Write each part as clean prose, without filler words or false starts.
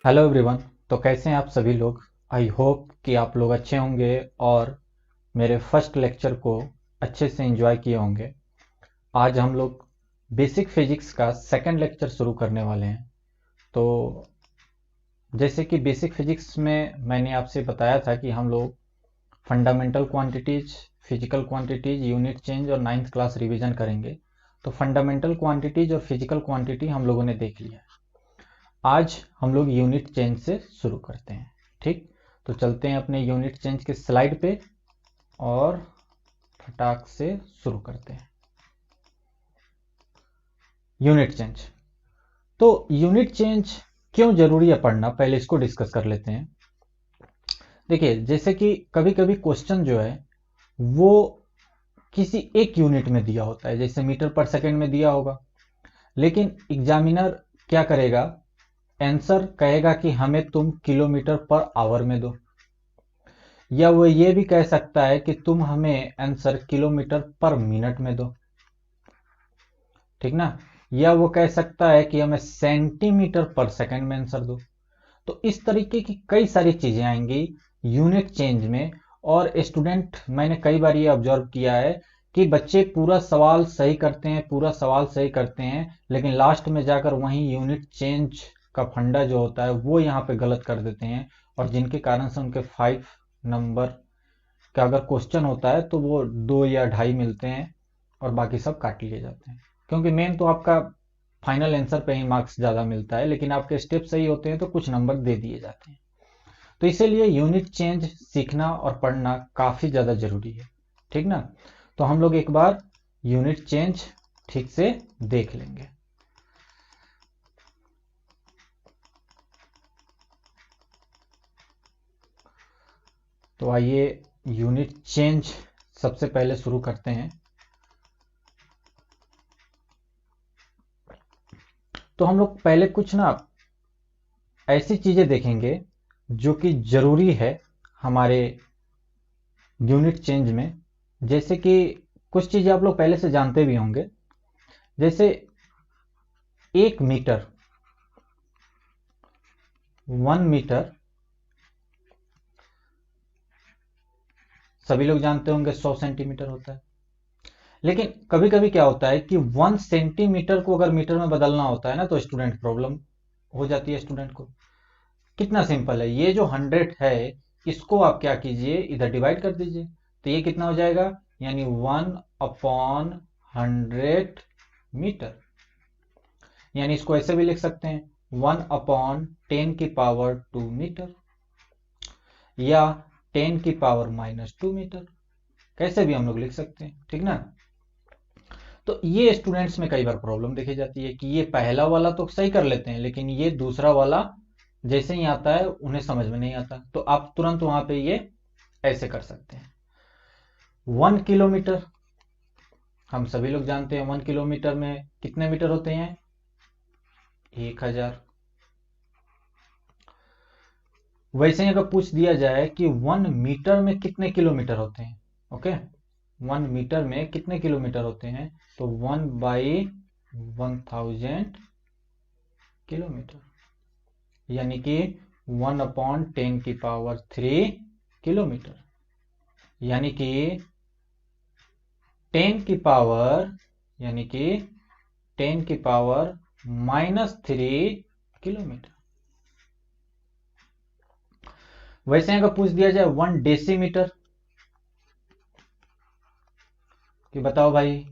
Hello everyone. तो कैसे हैं आप सभी लोग। आई होप कि आप लोग अच्छे होंगे और मेरे फर्स्ट लेक्चर को अच्छे से एंजॉय किए होंगे। आज हम लोग बेसिक फिजिक्स का सेकंड लेक्चर शुरू करने वाले हैं। तो जैसे कि बेसिक फिजिक्स में मैंने आपसे बताया था कि हम लोग fundamental quantities, physical quantities, unit change और नाइन्थ क्लास रिवीजन करेंगे। तो फंडामेंटल क्वांटिटीज और फिजिकल क्वांटिटी हम लोगों ने देख लिया है। आज हम लोग यूनिट चेंज से शुरू करते हैं। ठीक, तो चलते हैं अपने यूनिट चेंज के स्लाइड पे और फटाक से शुरू करते हैं। Unit change. तो यूनिट चेंज क्यों जरूरी है पढ़ना, पहले इसको डिस्कस कर लेते हैं। देखिए, जैसे कि कभी कभी क्वेश्चन जो है वो किसी एक यूनिट में दिया होता है, जैसे मीटर पर सेकंड में दिया होगा, लेकिन एग्जामिनर क्या करेगा, आंसर कहेगा कि हमें तुम किलोमीटर पर आवर में दो, या वो ये भी कह सकता है कि तुम हमें आंसर किलोमीटर पर मिनट में दो। ठीक ना, या वो कह सकता है कि हमें सेंटीमीटर पर सेकंड में आंसर दो। तो इस तरीके की कई सारी चीजें आएंगी यूनिट चेंज में। और स्टूडेंट, मैंने कई बार ये ऑब्जर्व किया है कि बच्चे पूरा सवाल सही करते हैं, पूरा सवाल सही करते हैं, लेकिन लास्ट में जाकर वहीं यूनिट चेंज का फंडा जो होता है वो यहाँ पे गलत कर देते हैं, और जिनके कारण से उनके 5 नंबर का अगर क्वेश्चन होता है तो वो 2 या 2.5 मिलते हैं और बाकी सब काट लिए जाते हैं। क्योंकि मेन तो आपका फाइनल आंसर पे ही मार्क्स ज़्यादा मिलता है, लेकिन आपके स्टेप सही होते हैं तो कुछ नंबर दे दिए जाते हैं। तो इसीलिए यूनिट चेंज सीखना और पढ़ना काफ़ी ज़्यादा ज़रूरी है। ठीक ना, तो हम लोग एक बार यूनिट चेंज ठीक से देख लेंगे। तो आइए यूनिट चेंज सबसे पहले शुरू करते हैं। तो हम लोग पहले कुछ ना ऐसी चीजें देखेंगे जो कि जरूरी है हमारे यूनिट चेंज में। जैसे कि कुछ चीजें आप लोग पहले से जानते भी होंगे, जैसे 1 मीटर, 1 मीटर सभी लोग जानते होंगे 100 सेंटीमीटर होता है। लेकिन कभी कभी क्या होता है कि 1 सेंटीमीटर को अगर मीटर में बदलना होता है ना, तो स्टूडेंट प्रॉब्लम हो जाती है स्टूडेंट को। कितना सिंपल है, ये जो 100 है इसको आप क्या कीजिए, इधर डिवाइड कर दीजिए। तो ये कितना हो जाएगा, यानी 1/100 मीटर। यानी इसको ऐसे भी लिख सकते हैं 1/10⁻²मीटर या 10⁻²मीटर, कैसे भी हम लोग लिख सकते हैं। ठीक ना, तो ये स्टूडेंट्स में कई बार प्रॉब्लम देखी जाती है कि ये पहला वाला तो सही कर लेते हैं, लेकिन ये दूसरा वाला जैसे ही आता है उन्हें समझ में नहीं आता। तो आप तुरंत वहां पे ये ऐसे कर सकते हैं। 1 किलोमीटर, हम सभी लोग जानते हैं 1 किलोमीटर में कितने मीटर होते हैं, 1000। वैसे ही अगर पूछ दिया जाए कि 1 मीटर में कितने किलोमीटर होते हैं, ओके, 1 मीटर में कितने किलोमीटर होते हैं, तो 1/1000 किलोमीटर, यानी कि 1/10⁻³ किलोमीटर, यानी कि 10 की पावर, यानी कि 10⁻³ किलोमीटर। वैसे अगर पूछ दिया जाए 1 डेसीमीटर, कि बताओ भाई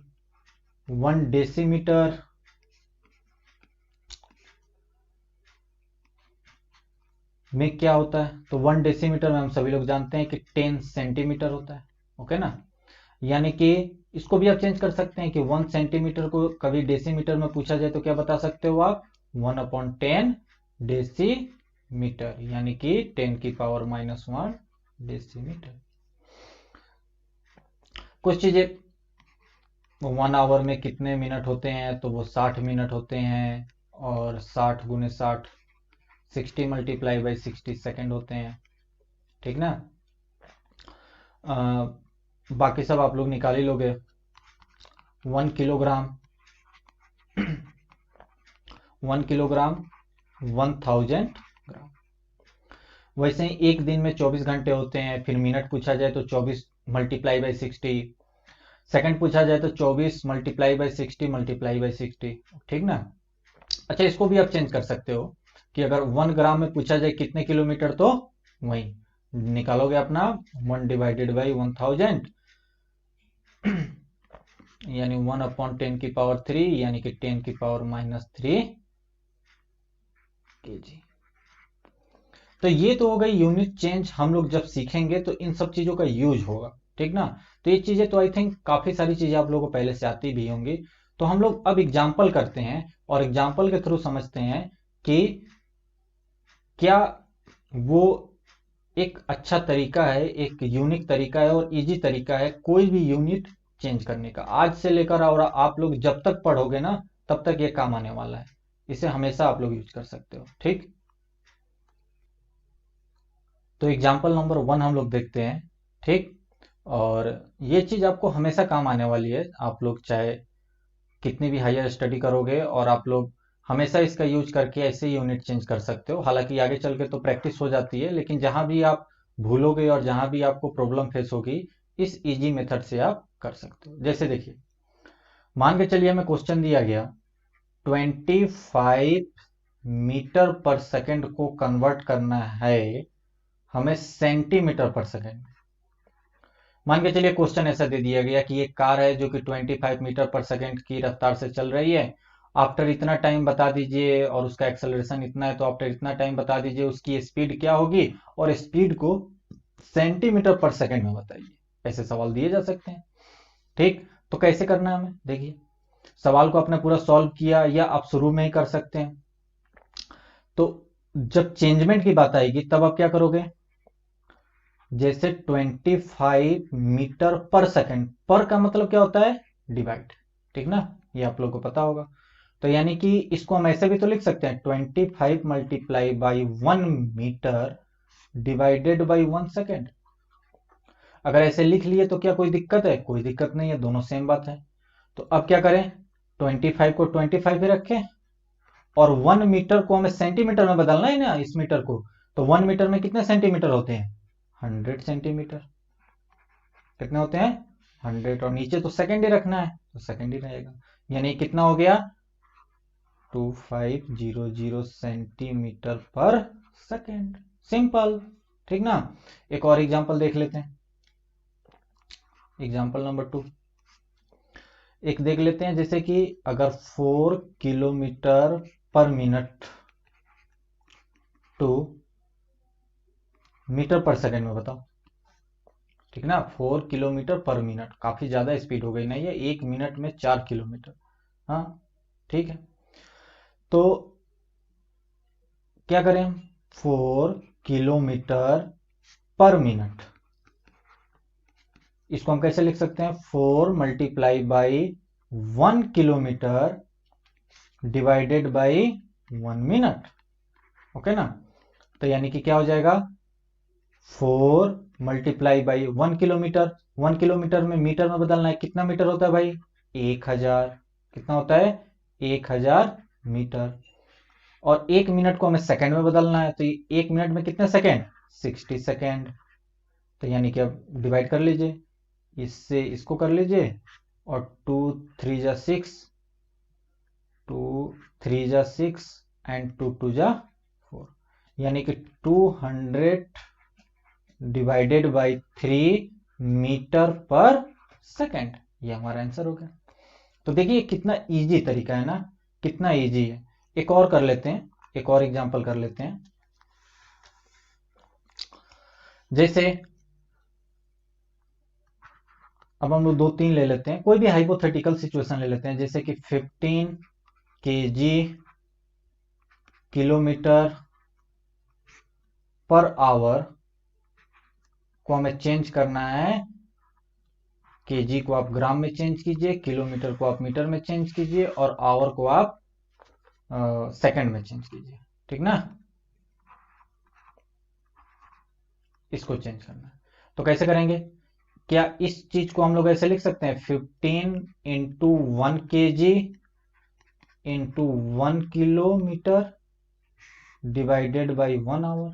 1 डेसीमीटर में क्या होता है, तो 1 डेसीमीटर में हम सभी लोग जानते हैं कि 10 सेंटीमीटर होता है। ओके ना, यानी कि इसको भी आप चेंज कर सकते हैं कि 1 सेंटीमीटर को कभी डेसीमीटर में पूछा जाए तो क्या बता सकते हो आप, 1/10 डेसीमीटर, यानी कि 10⁻⁻1 डेसीमीटर। कुछ चीजें 1 आवर में कितने मिनट होते हैं, तो वो 60 मिनट होते हैं, और 60 × 60 60 × 60 सेकेंड होते हैं। ठीक ना, बाकी सब आप लोग निकाल ही लोगे। 1 किलोग्राम 1 किलोग्राम 1000 ग्राम। वैसे ही एक दिन में 24 घंटे होते हैं, फिर मिनट पूछा जाए तो 24 मल्टीप्लाई बाई 60, सेकंड पूछा जाए तो 24 मल्टीप्लाई बाई 60 मल्टीप्लाई बाई 60, ठीक ना। अच्छा, इसको भी आप चेंज कर सकते हो कि अगर 1 ग्राम में पूछा जाए कितने किलोमीटर, तो वही निकालोगे अपना 1 डिवाइडेड बाई 1000 यानी 1/10⁻³ यानी कि 10⁻³ kg। तो ये तो हो गई यूनिट चेंज। हम लोग जब सीखेंगे तो इन सब चीजों का यूज होगा, ठीक ना। तो ये चीजें तो आई थिंक काफी सारी चीजें आप लोगों को पहले से आती भी होंगी। तो हम लोग अब एग्जाम्पल करते हैं और एग्जाम्पल के थ्रू समझते हैं कि क्या वो एक अच्छा तरीका है, एक यूनिक तरीका है और इजी तरीका है कोई भी यूनिट चेंज करने का। आज से लेकर और आप लोग जब तक पढ़ोगे ना तब तक ये काम आने वाला है। इसे हमेशा आप लोग यूज कर सकते हो, ठीक। तो एग्जाम्पल नंबर 1 हम लोग देखते हैं, ठीक। और ये चीज आपको हमेशा काम आने वाली है। आप लोग चाहे कितनी भी हायर स्टडी करोगे और आप लोग हमेशा इसका यूज करके ऐसे यूनिट चेंज कर सकते हो। हालांकि आगे चल के तो प्रैक्टिस हो जाती है, लेकिन जहां भी आप भूलोगे और जहां भी आपको प्रॉब्लम फेस होगी, इस इजी मेथड से आप कर सकते हो। जैसे देखिए, मान के चलिए हमें क्वेश्चन दिया गया 25 मीटर पर सेकंड को कन्वर्ट करना है हमें सेंटीमीटर पर सेकंड। मान के चलिए क्वेश्चन ऐसा दे दिया गया कि एक कार है जो कि 25 मीटर पर सेकंड की रफ्तार से चल रही है। आफ्टर इतना टाइम बता दीजिए, और उसका एक्सेलरेशन इतना है, तो आफ्टर इतना टाइम बता दीजिए उसकी स्पीड क्या होगी, और स्पीड को सेंटीमीटर पर सेकंड में बताइए। ऐसे सवाल दिए जा सकते हैं, ठीक। तो कैसे करना है हमें, देखिए सवाल को आपने पूरा सॉल्व किया या आप शुरू में ही कर सकते हैं। तो जब चेंजमेंट की बात आएगी तब आप क्या करोगे, जैसे 25 मीटर पर सेकंड, पर का मतलब क्या होता है, डिवाइड, ठीक ना। ये आप लोग को पता होगा। तो यानी कि इसको हम ऐसे भी तो लिख सकते हैं 25 multiply by 1 metre divided by 1 second. अगर ऐसे लिख लिए तो क्या कोई दिक्कत है, कोई दिक्कत नहीं है, दोनों सेम बात है। तो अब क्या करें, 25 को 25 ही रखें और 1 मीटर को हमें सेंटीमीटर में बदलना है ना, इस मीटर को। तो 1 मीटर में कितने सेंटीमीटर होते हैं, 100 सेंटीमीटर। कितने होते हैं, 100। और नीचे तो सेकंड ही रखना है तो सेकंड ही रहेगा। यानी कितना हो गया, 2500 सेंटीमीटर पर सेकंड। सिंपल, ठीक ना। एक और एग्जांपल देख लेते हैं, एग्जांपल नंबर 2 एक देख लेते हैं। जैसे कि अगर 4 kilometre per minute to metre per second में बताओ, ठीक ना। 4 किलोमीटर पर मिनट, काफी ज्यादा स्पीड हो गई ना ये, 1 मिनट में 4 किलोमीटर। हाँ, ठीक है। तो क्या करें हम, 4 किलोमीटर पर मिनट, इसको हम कैसे लिख सकते हैं, 4 multiply by 1 kilometre divided by 1 minute, okay ना। तो यानी कि क्या हो जाएगा, 4 मल्टीप्लाई बाई 1 किलोमीटर, 1 किलोमीटर में मीटर में बदलना है, कितना मीटर होता है भाई, 1000। कितना होता है, 1000 मीटर। और 1 मिनट को हमें सेकंड में बदलना है, तो 1 मिनट में कितने सेकंड, 60 सेकंड। तो यानी कि अब डिवाइड कर लीजिए, इससे इसको कर लीजिए, और 2 3 जा 6, 2 3 जा 6 एंड 2 2 जा 4, यानी कि 200 divided by 3 metre per second. ये हमारा आंसर हो गया। तो देखिए कितना इजी तरीका है ना, कितना इजी है। एक और कर लेते हैं, एक और एग्जांपल कर लेते हैं। जैसे अब हम लोग 2-3 ले लेते हैं, कोई भी हाइपोथेटिकल सिचुएशन ले लेते हैं। जैसे कि 15 kg किलोमीटर पर आवर को हमें चेंज करना है, केजी को आप ग्राम में चेंज कीजिए, किलोमीटर को आप मीटर में चेंज कीजिए, और आवर को आप सेकंड में चेंज कीजिए, ठीक ना। इसको चेंज करना है तो कैसे करेंगे, क्या इस चीज को हम लोग ऐसे लिख सकते हैं, 15 into 1 kg into 1 kilometre divided by 1 hour.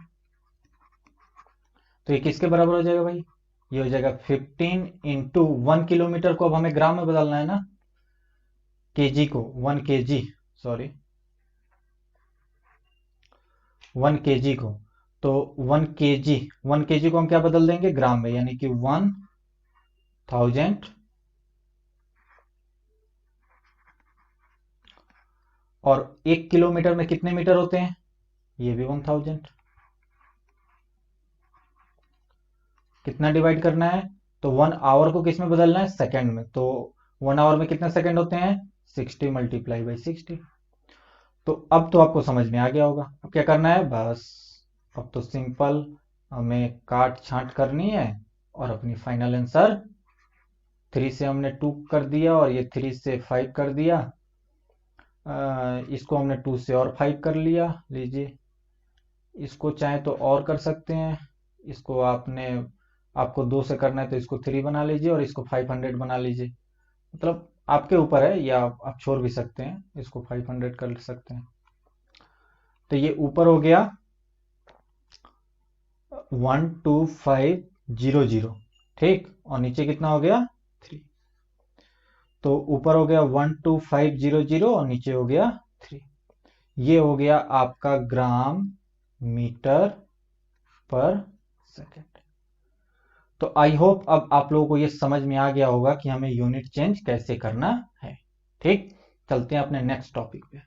तो ये किसके बराबर हो जाएगा भाई? ये हो जाएगा 15 इंटू 1 किलोमीटर को अब हमें ग्राम में बदलना है ना, केजी को 1 केजी, सॉरी 1 केजी को, तो 1 केजी को हम क्या बदल देंगे? ग्राम में, यानी कि 1000। और 1 किलोमीटर में कितने मीटर होते हैं? ये भी 1000। कितना डिवाइड करना है? तो 1 आवर को किस में बदलना है? सेकंड में। तो 1 आवर में कितने सेकंड होते हैं? 60 मल्टीप्लाई बाई 60। तो अब तो आपको समझ में आ गया होगा। अब क्या करना है? बस अब तो सिंपल हमें काट छांट करनी है और अपनी फाइनल आंसर 3 से हमने 2 कर दिया और ये 3 से 5 कर दिया। इसको हमने 2 से और 5 कर लिया। लीजिए, इसको चाहे तो और कर सकते हैं। इसको आपको 2 से करना है तो इसको 3 बना लीजिए और इसको 500 बना लीजिए। मतलब आपके ऊपर है, या आप छोड़ भी सकते हैं, इसको 500 कर सकते हैं। तो ये ऊपर हो गया 12500, ठीक, और नीचे कितना हो गया? 3। तो ऊपर हो गया 12500 और नीचे हो गया 3। ये हो गया आपका ग्राम मीटर पर सेकेंड। तो आई होप अब आप लोगों को ये समझ में आ गया होगा कि हमें यूनिट चेंज कैसे करना है। ठीक, चलते हैं अपने नेक्स्ट टॉपिक पे।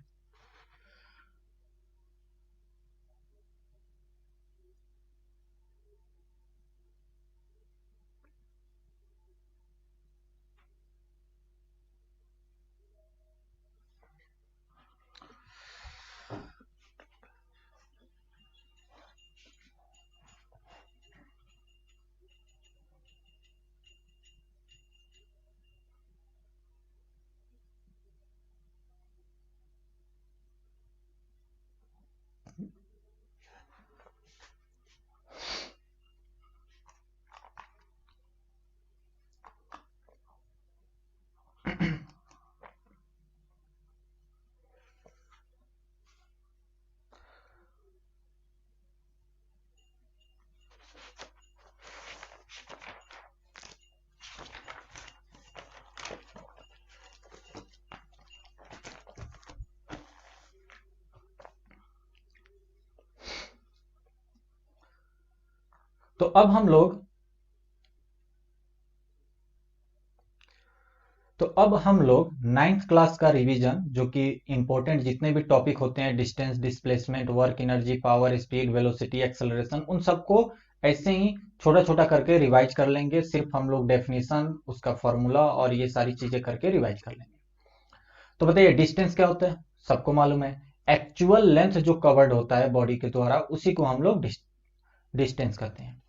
तो अब हम लोग 9th क्लास का रिवीजन, जो कि इंपॉर्टेंट जितने भी टॉपिक होते हैं, distance, displacement, work, energy, power, speed, velocity, acceleration, उन सबको ऐसे ही छोटा छोटा करके रिवाइज कर लेंगे। सिर्फ हम लोग डेफिनेशन, उसका फॉर्मूला और ये सारी चीजें करके रिवाइज कर लेंगे। तो बताइए डिस्टेंस क्या होता है? सबको मालूम है, एक्चुअल लेंथ जो कवर्ड होता है बॉडी के द्वारा, उसी को हम लोग डिस्टेंस कहते हैं।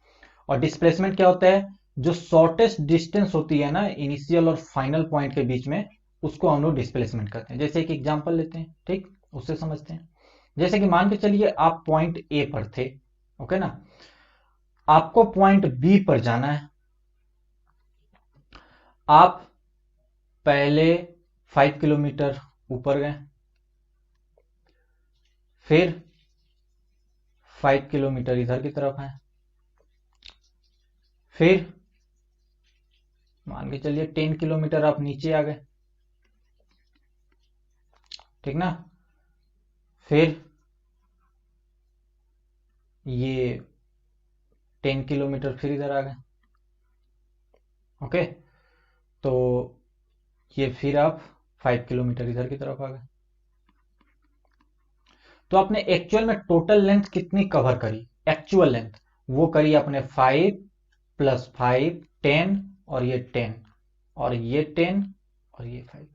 और डिस्प्लेसमेंट क्या होता है? जो शॉर्टेस्ट डिस्टेंस होती है ना इनिशियल और फाइनल पॉइंट के बीच में, उसको हम लोग डिस्प्लेसमेंट करते हैं। जैसे एक एग्जांपल लेते हैं, ठीक, उससे समझते हैं। जैसे कि मान के चलिए आप पॉइंट ए पर थे, ओके ना, आपको पॉइंट बी पर जाना है। आप पहले 5 किलोमीटर ऊपर गए, फिर 5 किलोमीटर इधर की तरफ है, फिर मान के चलिए 10 किलोमीटर आप नीचे आ गए, ठीक ना, फिर ये 10 किलोमीटर फिर इधर आ गए, ओके। तो ये फिर आप 5 किलोमीटर इधर की तरफ आ गए। तो आपने एक्चुअल में टोटल लेंथ कितनी कवर करी? एक्चुअल लेंथ वो करी आपने 5 + 5 10 और ये 10 और ये 10 और ये 5।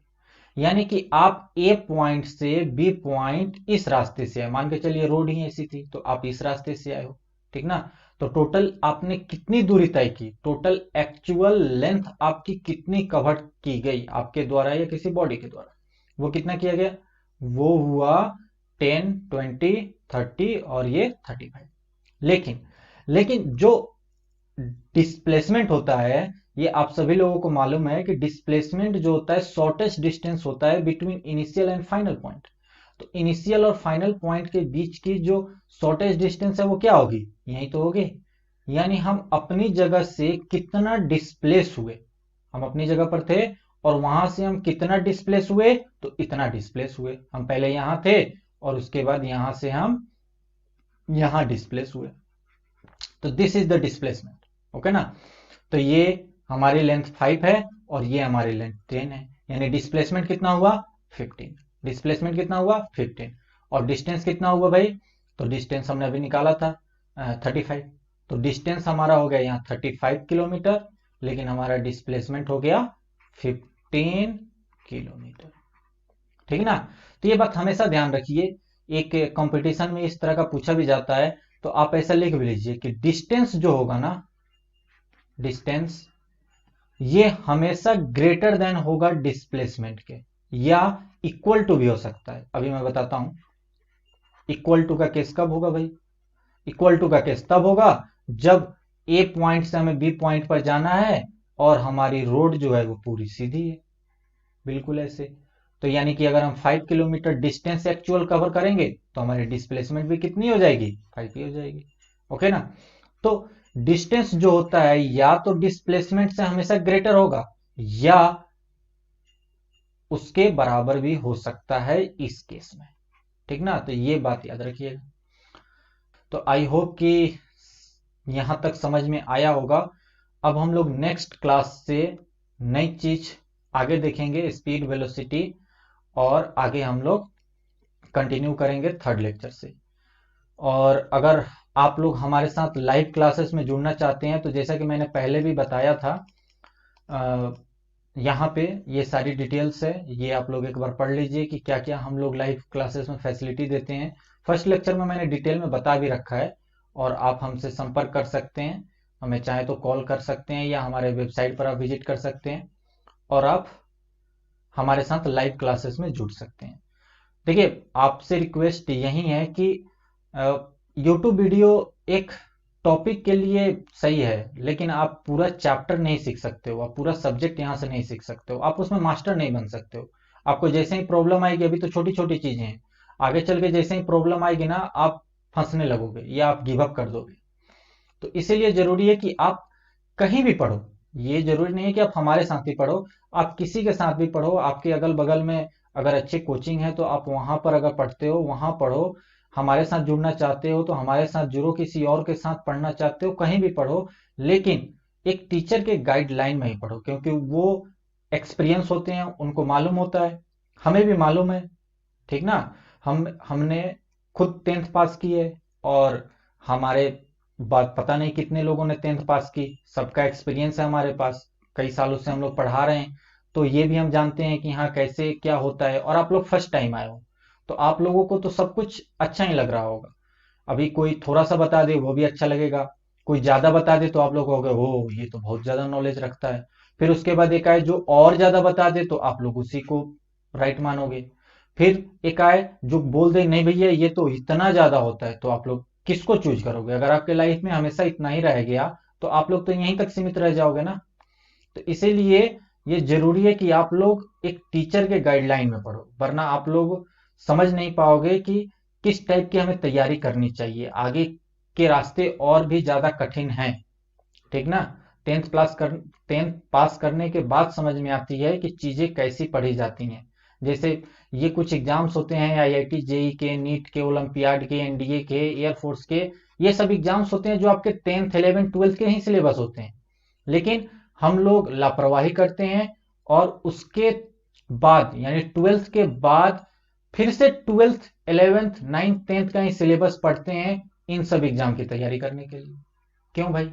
यानी कि आप ए पॉइंट से बी पॉइंट इस रास्ते से आए, मान के चलिए रोड ही ऐसी थी तो आप इस रास्ते से आए हो, ठीक ना। तो टोटल आपने कितनी दूरी तय की? टोटल एक्चुअल लेंथ आपकी कितनी कवर की गई आपके द्वारा या किसी बॉडी के द्वारा? वो कितना किया गया? वो हुआ 10 20 30 और ये 35। लेकिन जो डिस्प्लेसमेंट होता है, ये आप सभी लोगों को मालूम है कि डिस्प्लेसमेंट जो होता है शॉर्टेस्ट डिस्टेंस होता है between initial and final point. तो इनिशियल और फाइनल पॉइंट के बीच की जो शॉर्टेज डिस्टेंस है वो क्या होगी, यही तो होगी। यानी हम अपनी जगह से कितना डिस्प्लेस हुए, हम अपनी जगह पर थे और वहां से हम कितना डिस्प्लेस हुए, तो इतना डिस्प्लेस हुए। हम पहले यहां थे और उसके बाद यहां से हम यहां डिस्प्लेस हुए, तो this is the displacement. Okay ना। तो ये हमारी लेंथ 5 है और ये हमारी लेंथ 10 है, यानी डिस्प्लेसमेंट कितना हुआ 15। डिस्प्लेसमेंट कितना हुआ 15 और डिस्टेंस कितना हुआ भाई, तो डिस्टेंस हमने अभी निकाला था 35। तो डिस्टेंस हमारा हो गया यहाँ 35 किलोमीटर, लेकिन हमारा डिस्प्लेसमेंट हो गया 15 किलोमीटर। ठीक है ना। तो ये बात हमेशा ध्यान रखिए, एक कंपटीशन में इस तरह का पूछा भी जाता है तो आप ऐसा लिख भी लीजिए कि डिस्टेंस जो होगा ना, डिस्टेंस ये हमेशा ग्रेटर देन होगा डिस्प्लेसमेंट के, या इक्वल टू भी हो सकता है। अभी मैं बताता हूं इक्वल टू का केस कब होगा भाई। इक्वल टू का केस तब होगा जब ए पॉइंट से हमें बी पॉइंट पर जाना है और हमारी रोड जो है वो पूरी सीधी है, बिल्कुल ऐसे। तो यानी कि अगर हम 5 किलोमीटर डिस्टेंस एक्चुअल कवर करेंगे तो हमारी डिस्प्लेसमेंट भी कितनी हो जाएगी, 5 ही हो जाएगी। ओके ना। तो डिस्टेंस जो होता है या तो डिस्प्लेसमेंट से हमेशा ग्रेटर होगा या उसके बराबर भी हो सकता है इस केस में। ठीक ना। तो ये बात याद रखिएगा। तो आई होप कि यहां तक समझ में आया होगा। अब हम लोग नेक्स्ट क्लास से नई चीज आगे देखेंगे, स्पीड वेलोसिटी, और आगे हम लोग कंटिन्यू करेंगे थर्ड लेक्चर से। और अगर आप लोग हमारे साथ लाइव क्लासेस में जुड़ना चाहते हैं तो जैसा कि मैंने पहले भी बताया था, यहाँ पे ये सारी डिटेल्स है, ये आप लोग एक बार पढ़ लीजिए कि क्या क्या हम लोग लाइव क्लासेस में फैसिलिटी देते हैं। फर्स्ट लेक्चर में मैंने डिटेल में बता भी रखा है और आप हमसे संपर्क कर सकते हैं, हमें चाहे तो कॉल कर सकते हैं या हमारे वेबसाइट पर आप विजिट कर सकते हैं और आप हमारे साथ लाइव क्लासेस में जुड़ सकते हैं। देखिए आपसे रिक्वेस्ट यही है कि यूट्यूब वीडियो एक टॉपिक के लिए सही है, लेकिन आप पूरा चैप्टर नहीं सीख सकते हो, आप पूरा सब्जेक्ट यहाँ से नहीं सीख सकते हो, आप उसमें मास्टर नहीं बन सकते हो। आपको जैसे ही प्रॉब्लम आएगी, अभी तो छोटी छोटी चीजें हैं, आगे चल के जैसे ही प्रॉब्लम आएगी ना आप फंसने लगोगे या आप गिव अप कर दोगे। तो इसीलिए जरूरी है कि आप कहीं भी पढ़ो, ये जरूरी नहीं है कि आप हमारे साथ ही पढ़ो, आप किसी के साथ भी पढ़ो, आपके अगल बगल में अगर अच्छे कोचिंग है तो आप वहां पर अगर पढ़ते हो वहां पढ़ो, हमारे साथ जुड़ना चाहते हो तो हमारे साथ जुड़ो, किसी और के साथ पढ़ना चाहते हो कहीं भी पढ़ो, लेकिन एक टीचर के गाइडलाइन में ही पढ़ो, क्योंकि वो एक्सपीरियंस होते हैं, उनको मालूम होता है, हमें भी मालूम है। ठीक ना। हमने खुद 10th पास की है और हमारे बाद पता नहीं कितने लोगों ने 10th पास की, सबका एक्सपीरियंस है हमारे पास, कई सालों से हम लोग पढ़ा रहे हैं, तो ये भी हम जानते हैं कि हाँ कैसे क्या होता है। और आप लोग फर्स्ट टाइम आए हो तो आप लोगों को तो सब कुछ अच्छा ही लग रहा होगा। अभी कोई थोड़ा सा बता दे वो भी अच्छा लगेगा, कोई ज्यादा बता दे तो आप लोग कहोगे ओ ये तो बहुत ज्यादा नॉलेज रखता है, फिर उसके बाद एक आए जो और ज्यादा बता दे तो आप लोग उसी को राइट मानोगे, फिर एक आए जो बोल दे नहीं भैया ये तो इतना ज्यादा होता है, तो आप लोग किसको चूज करोगे। अगर आपके लाइफ में हमेशा इतना ही रह गया तो आप लोग तो यहीं तक सीमित रह जाओगे ना। तो इसीलिए ये जरूरी है कि आप लोग एक टीचर के गाइडलाइन में पढ़ो, वरना आप लोग समझ नहीं पाओगे कि किस टाइप की हमें तैयारी करनी चाहिए। आगे के रास्ते और भी ज्यादा कठिन हैं। ठीक ना। 10th पास करने के बाद समझ में आती है कि चीजें कैसी पढ़ी जाती हैं। जैसे ये कुछ एग्जाम्स होते हैं आईआईटी जेई के, नीट के, ओलंपियाड के, एनडीए के, एयरफोर्स के, ये सब एग्जाम्स होते हैं जो आपके 10th 11th 12th के ही सिलेबस होते हैं, लेकिन हम लोग लापरवाही करते हैं और उसके बाद यानी 12th के बाद फिर से 12th 11th 9th 10th का ही सिलेबस पढ़ते हैं इन सब एग्जाम की तैयारी करने के लिए। क्यों भाई,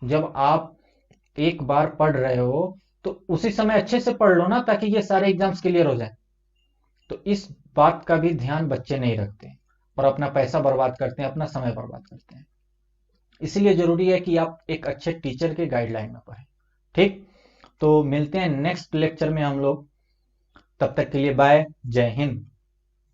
जब आप एक बार पढ़ रहे हो तो उसी समय अच्छे से पढ़ लो ना, ताकि ये सारे एग्जाम्स क्लियर हो जाए। तो इस बात का भी ध्यान बच्चे नहीं रखते और अपना पैसा बर्बाद करते हैं, अपना समय बर्बाद करते हैं। इसीलिए जरूरी है कि आप एक अच्छे टीचर के गाइडलाइन में पढ़ें। ठीक। तो मिलते हैं नेक्स्ट लेक्चर में हम लोग, तब तक के लिए बाय, जय हिंद।